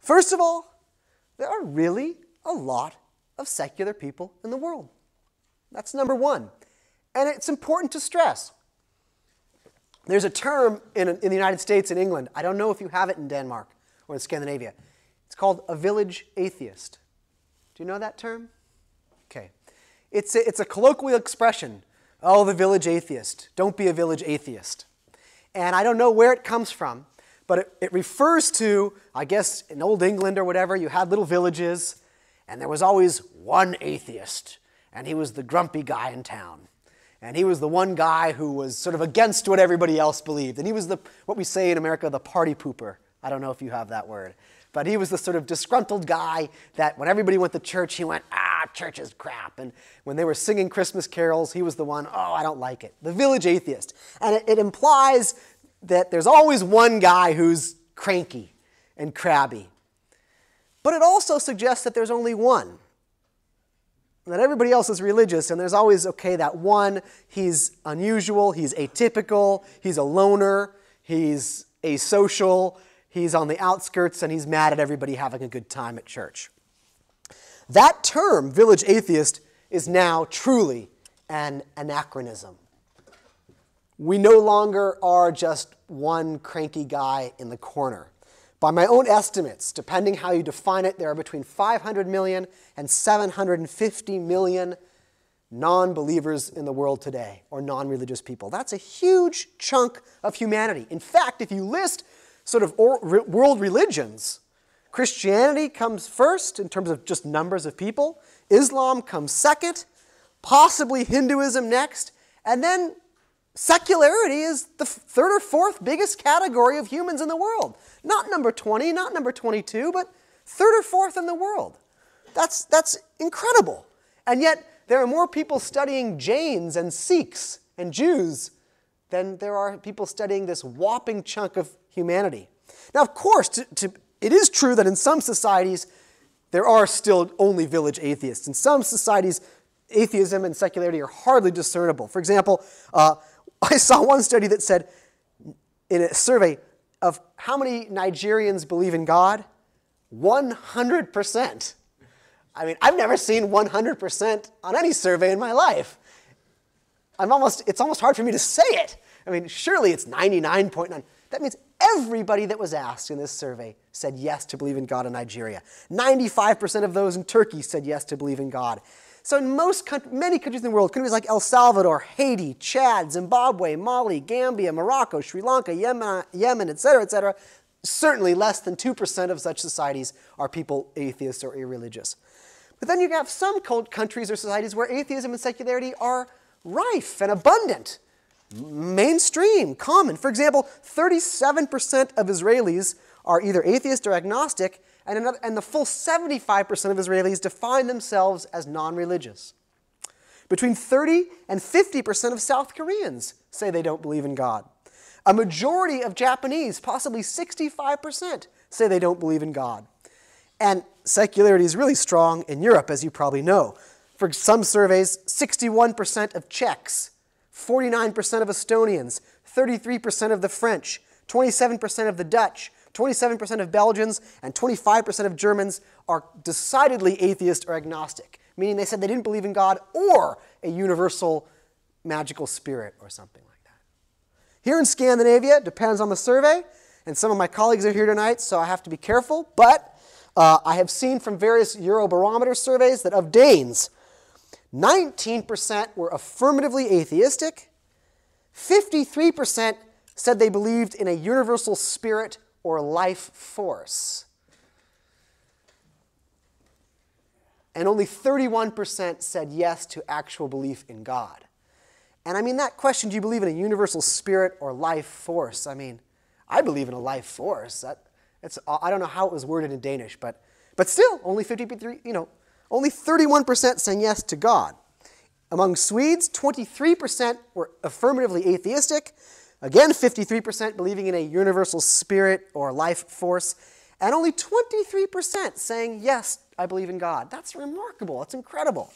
First of all, there are really a lot of secular people in the world. That's number one. And it's important to stress. There's a term in the United States and England. I don't know if you have it in Denmark or in Scandinavia. It's called a village atheist. Do you know that term? Okay. It's a colloquial expression. Oh, the village atheist. Don't be a village atheist. And I don't know where it comes from, but it refers to, I guess, in old England or whatever, you had little villages, and there was always one atheist, and he was the grumpy guy in town. And he was the one guy who was sort of against what everybody else believed. And he was what we say in America, the party pooper. I don't know if you have that word. But he was the sort of disgruntled guy that when everybody went to church, he went, church is crap. And when they were singing Christmas carols, he was the one, I don't like it. The village atheist. And it implies that there's always one guy who's cranky and crabby. But it also suggests that there's only one. That everybody else is religious, and there's always, that one, he's unusual, he's atypical, he's a loner, he's asocial, he's on the outskirts, and he's mad at everybody having a good time at church. That term, village atheist, is now truly an anachronism. We no longer are just one cranky guy in the corner. By my own estimates, depending how you define it, there are between 500 million and 750 million non-believers in the world today, or non-religious people. That's a huge chunk of humanity. In fact, if you list sort of world religions, Christianity comes first in terms of just numbers of people, Islam comes second, possibly Hinduism next, and then secularity is the third or fourth biggest category of humans in the world. Not number 20, not number 22, but third or fourth in the world. That's incredible. And yet, there are more people studying Jains and Sikhs and Jews than there are people studying this whopping chunk of humanity. Now, of course, it is true that in some societies, there are still only village atheists. In some societies, atheism and secularity are hardly discernible. For example, I saw one study that said, in a survey of how many Nigerians believe in God, 100%. I mean, I've never seen 100% on any survey in my life. It's almost hard for me to say it. I mean, surely it's 99.9. That means everybody that was asked in this survey said yes to believe in God in Nigeria. 95% of those in Turkey said yes to believe in God. So in many countries in the world, countries like El Salvador, Haiti, Chad, Zimbabwe, Mali, Gambia, Morocco, Sri Lanka, Yemen, etc., certainly less than 2% of such societies are people atheists or irreligious. But then you have some countries or societies where atheism and secularity are rife and abundant, mainstream, common. For example, 37% of Israelis are either atheist or agnostic, and the full 75% of Israelis define themselves as non-religious. Between 30 and 50% of South Koreans say they don't believe in God. A majority of Japanese, possibly 65%, say they don't believe in God. And secularity is really strong in Europe, as you probably know. For some surveys, 61% of Czechs, 49% of Estonians, 33% of the French, 27% of the Dutch, 27% of Belgians, and 25% of Germans are decidedly atheist or agnostic, meaning they said they didn't believe in God or a universal magical spirit or something like that. Here in Scandinavia, it depends on the survey, and some of my colleagues are here tonight, so I have to be careful, but I have seen from various Eurobarometer surveys that of Danes, 19% were affirmatively atheistic, 53% said they believed in a universal spirit or life force. And only 31% said yes to actual belief in God. And I mean, that question, do you believe in a universal spirit or life force? I mean, I believe in a life force. I don't know how it was worded in Danish, but still, only 31% saying yes to God. Among Swedes, 23% were affirmatively atheistic. Again, 53% believing in a universal spirit or life force, and only 23% saying, yes, I believe in God. That's remarkable. That's incredible.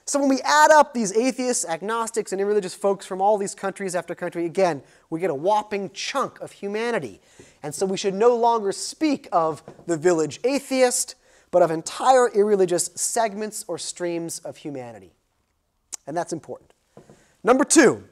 So when we add up these atheists, agnostics, and irreligious folks from all these countries after country, again, we get a whopping chunk of humanity. And so we should no longer speak of the village atheist, but of entire irreligious segments or streams of humanity. And that's important. Number 2,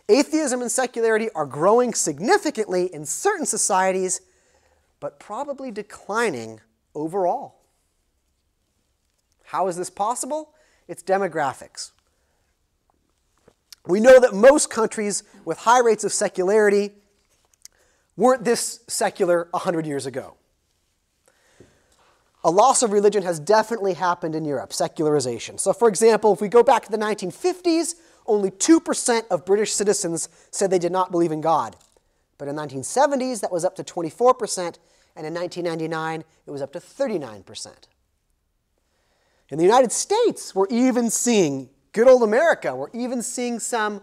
atheism and secularity are growing significantly in certain societies, but probably declining overall. How is this possible? It's demographics. We know that most countries with high rates of secularity weren't this secular 100 years ago. A loss of religion has definitely happened in Europe, secularization. So for example, if we go back to the 1950s, only 2% of British citizens said they did not believe in God. But in the 1970s, that was up to 24%, and in 1999, it was up to 39%. In the United States, we're even seeing, good old America, we're even seeing some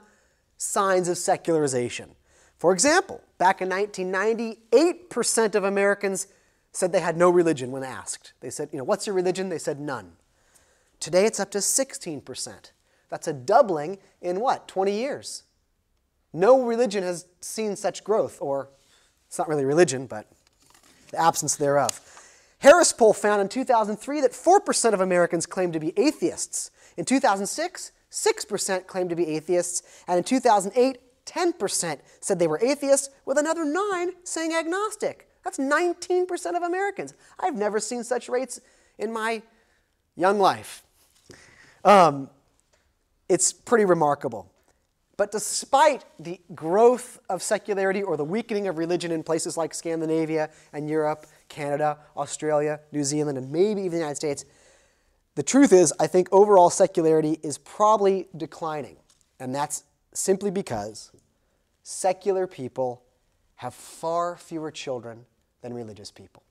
signs of secularization. For example, back in 1990, 8% of Americans said they had no religion when asked. They said, what's your religion? They said none. Today, it's up to 16%. That's a doubling in 20 years. No religion has seen such growth, or it's not really religion, but the absence thereof. Harris poll found in 2003 that 4% of Americans claimed to be atheists. In 2006, 6% claimed to be atheists, and in 2008, 10% said they were atheists, with another 9% saying agnostic. That's 19% of Americans. I've never seen such rates in my young life. It's pretty remarkable. But despite the growth of secularity or the weakening of religion in places like Scandinavia and Europe, Canada, Australia, New Zealand, and maybe even the United States, the truth is, I think overall secularity is probably declining. And that's simply because secular people have far fewer children than religious people.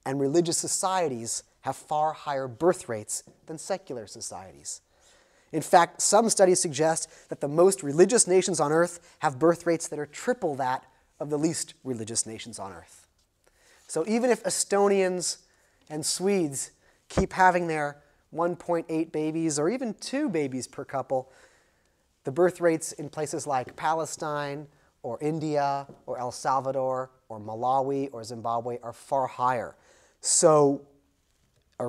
And religious societies have far higher birth rates than secular societies. In fact, some studies suggest that the most religious nations on earth have birth rates that are triple that of the least religious nations on earth. So even if Estonians and Swedes keep having their 1.8 babies or even 2 babies per couple, the birth rates in places like Palestine or India or El Salvador or Malawi or Zimbabwe are far higher. Or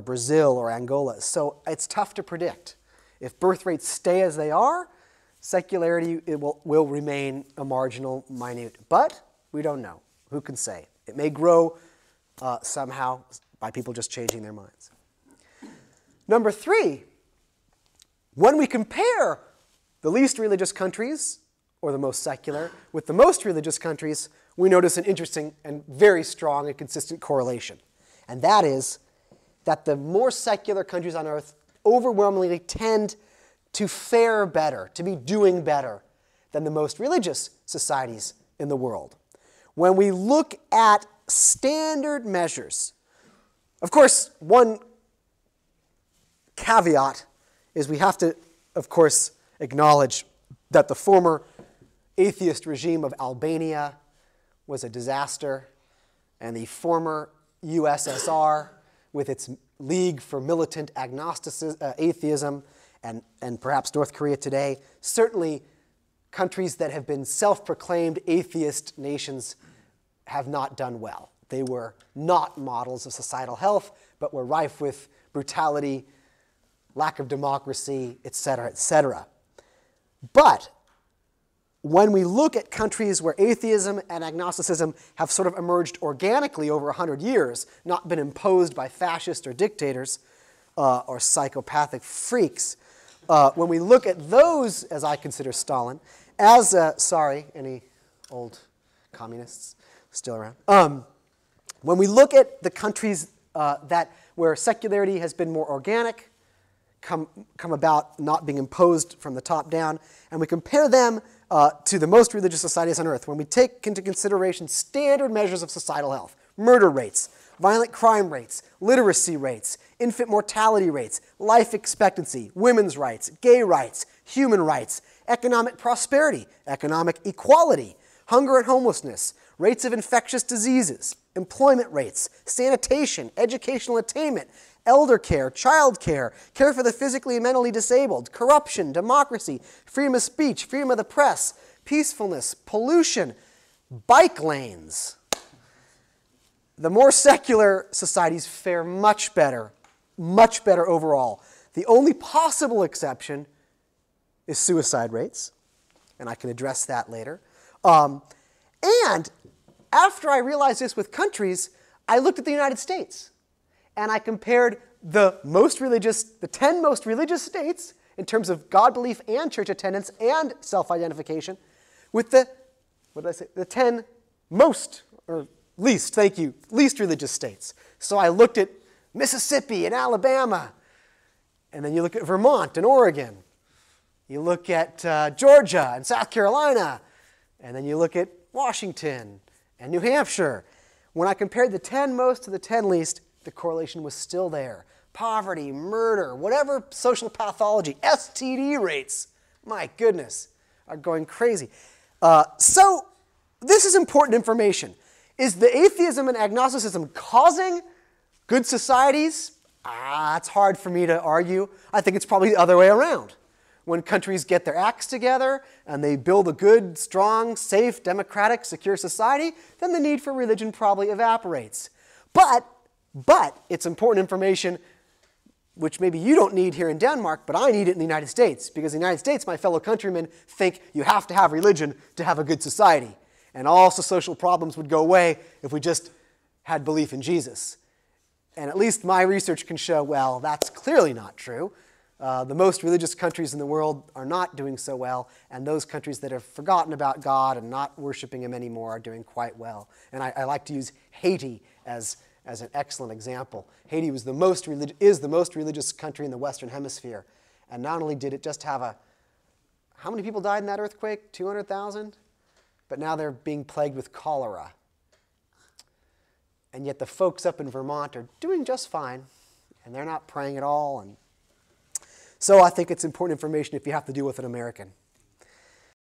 Brazil or Angola. So it's tough to predict. If birth rates stay as they are, secularity will remain a marginal, minute. But we don't know. Who can say? It may grow somehow by people just changing their minds. Number 3, when we compare the least religious countries, or the most secular, with the most religious countries, we notice an interesting and very strong and consistent correlation. And that is that the more secular countries on earth overwhelmingly tend to fare better, to be doing better than the most religious societies in the world. When we look at standard measures, of course, one caveat is we have to, of course, acknowledge that the former atheist regime of Albania was a disaster, and the former USSR, with its League for Militant Atheism, and perhaps North Korea today, certainly countries that have been self-proclaimed atheist nations have not done well. They were not models of societal health, but were rife with brutality, lack of democracy, etc., etc. But when we look at countries where atheism and agnosticism have sort of emerged organically over 100 years, not been imposed by fascists or dictators or psychopathic freaks, when we look at those, as I consider Stalin, as, any old communists still around? When we look at the countries where secularity has been more organic, come about not being imposed from the top down, and we compare them to the most religious societies on earth, when we take into consideration standard measures of societal health, murder rates, violent crime rates, literacy rates, infant mortality rates, life expectancy, women's rights, gay rights, human rights, economic prosperity, economic equality, hunger and homelessness, rates of infectious diseases, employment rates, sanitation, educational attainment, elder care, child care, care for the physically and mentally disabled, corruption, democracy, freedom of speech, freedom of the press, peacefulness, pollution, bike lanes. The more secular societies fare much better overall. The only possible exception is suicide rates, and I can address that later. And after I realized this with countries, I looked at the United States, and I compared the 10 most religious states in terms of God belief and church attendance and self-identification with the 10 most, or least, least religious states. So I looked at Mississippi and Alabama, and then you look at Vermont and Oregon. You look at Georgia and South Carolina, and then you look at Washington and New Hampshire. When I compared the 10 most to the 10 least, the correlation was still there. Poverty, murder, whatever social pathology, STD rates, my goodness, are going crazy. So this is important information. Is the atheism and agnosticism causing good societies? It's hard for me to argue. I think it's probably the other way around. When countries get their acts together and they build a good, strong, safe, democratic, secure society, then the need for religion probably evaporates. But it's important information which maybe you don't need here in Denmark, but I need it in the United States. Because in the United States, my fellow countrymen think you have to have religion to have a good society. And all social problems would go away if we just had belief in Jesus. And at least my research can show, well, that's clearly not true. The most religious countries in the world are not doing so well, and those countries that have forgotten about God and not worshiping Him anymore are doing quite well. And I like to use Haiti as an excellent example. Haiti is the most religious country in the Western Hemisphere. And not only did it just have how many people died in that earthquake? 200,000? But now they're being plagued with cholera. And yet the folks up in Vermont are doing just fine, and they're not praying at all. And so I think it's important information if you have to deal with an American.